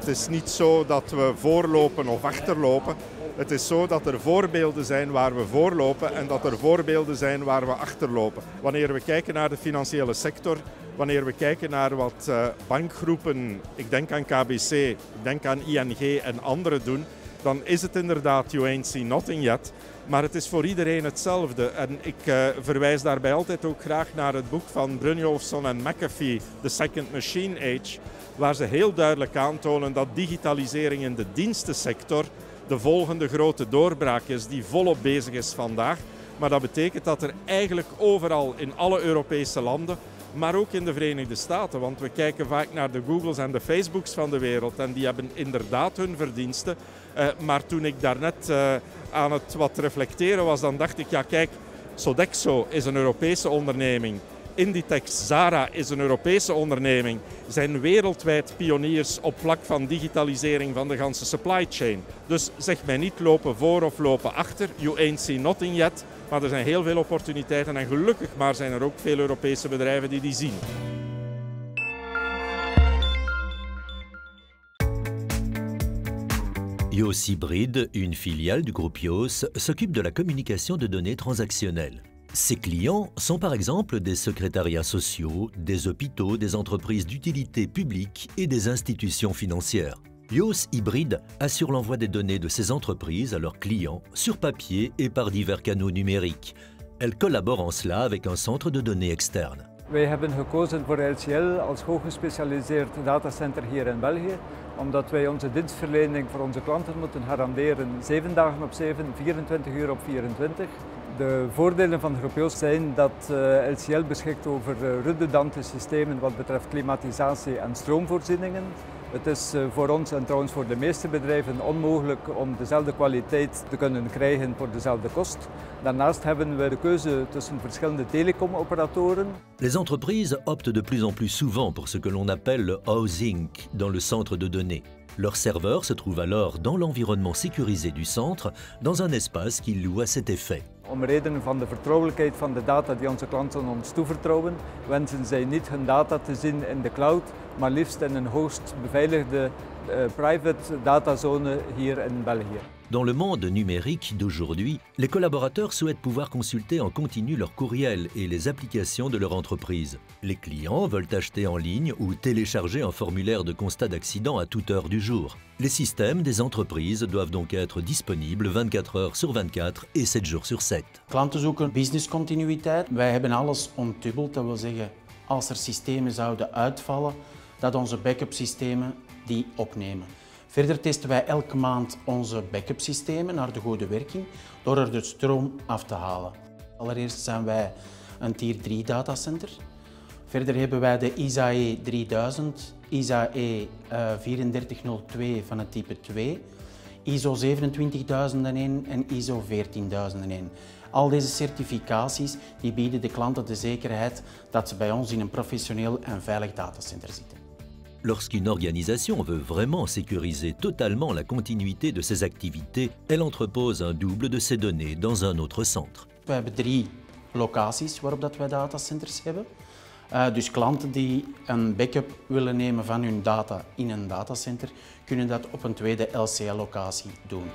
Het is niet zo dat we voorlopen of achterlopen. Het is zo dat er voorbeelden zijn waar we voorlopen en dat er voorbeelden zijn waar we achterlopen. Wanneer we kijken naar de financiële sector, wanneer we kijken naar wat bankgroepen, ik denk aan KBC, ik denk aan ING en anderen doen, dan is het inderdaad you ain't seen nothing yet. Maar het is voor iedereen hetzelfde. En ik verwijs daarbij altijd ook graag naar het boek van Brynjolfsson en McAfee, The Second Machine Age, waar ze heel duidelijk aantonen dat digitalisering in de dienstensector de volgende grote doorbraak is die volop bezig is vandaag. Maar dat betekent dat er eigenlijk overal in alle Europese landen, maar ook in de Verenigde Staten, want we kijken vaak naar de Googles en de Facebooks van de wereld en die hebben inderdaad hun verdiensten. Maar toen ik daarnet aan het wat reflecteren was, dan dacht ik, ja kijk, Sodexo is een Europese onderneming. Inditex, Zara is een Europese onderneming, zijn wereldwijd pioniers op vlak van digitalisering van de ganse supply chain. Dus zeg mij niet lopen voor of lopen achter, you ain't seen nothing yet, maar er zijn heel veel opportuniteiten en gelukkig maar zijn er ook veel Europese bedrijven die die zien. Yos Hybride, une filiale du groupe Yos, s'occupe de la communication de données transactionnelles. Ses clients sont par exemple des secrétariats sociaux, des hôpitaux, des entreprises d'utilité publique et des institutions financières. Yos Hybride assure l'envoi des données de ces entreprises à leurs clients sur papier et par divers canaux numériques. Elle collabore en cela avec un centre de données externe. Wij hebben gekozen voor LCL als hooggespecialiseerd datacenter hier in België, omdat wij onze dienstverlening voor onze klanten moeten garanderen 7 dagen op 7, 24 uur op 24. De voordelen van Groep Yos zijn dat LCL beschikt over redundante systemen wat betreft klimatisatie en stroomvoorzieningen. Het is voor ons en trouwens voor de meeste bedrijven onmogelijk om dezelfde kwaliteit te kunnen krijgen voor dezelfde kost. Daarnaast hebben we de keuze tussen verschillende telecomoperatoren. Les entreprises optent de plus en plus souvent pour ce que l'on appelle le housing dans le centre de données. Leurs serveurs se trouvent alors dans l'environnement sécurisé du centre, dans un espace qu'ils louent à cet effet. Om redenen van de vertrouwelijkheid van de data die onze klanten ons toevertrouwen, wensen zij niet hun data te zien in de cloud, maar liefst in een hoogst beveiligde private datazone hier in België. Dans le monde numérique d'aujourd'hui, les collaborateurs souhaitent pouvoir consulter en continu leurs courriels et les applications de leur entreprise. Les clients veulent acheter en ligne ou télécharger un formulaire de constat d'accident à toute heure du jour. Les systèmes des entreprises doivent donc être disponibles 24 heures sur 24 et 7 jours sur 7. Klanten zoeken businesscontinuïteit. Wij hebben alles ontdubbeld, dat wil zeggen, als er systemen zouden uitvallen, dat onze backup systemen die opnemen. Verder testen wij elke maand onze backup systemen naar de goede werking door er de stroom af te halen. Allereerst zijn wij een Tier 3 datacenter. Verder hebben wij de ISAE 3000, ISAE 3402 van het type 2, ISO 27001 en ISO 14001. Al deze certificaties die bieden de klanten de zekerheid dat ze bij ons in een professioneel en veilig datacenter zitten. Lorsqu'une organisation veut vraiment sécuriser totalement la continuité de ses activités, elle entrepose un double de ses données dans un autre centre. We hebben 3 locaties waarop dat wij datacenters hebben. Dus klanten die een backup willen nemen van hun data in een datacenter, kunnen dat op een tweede LCL-locatie doen.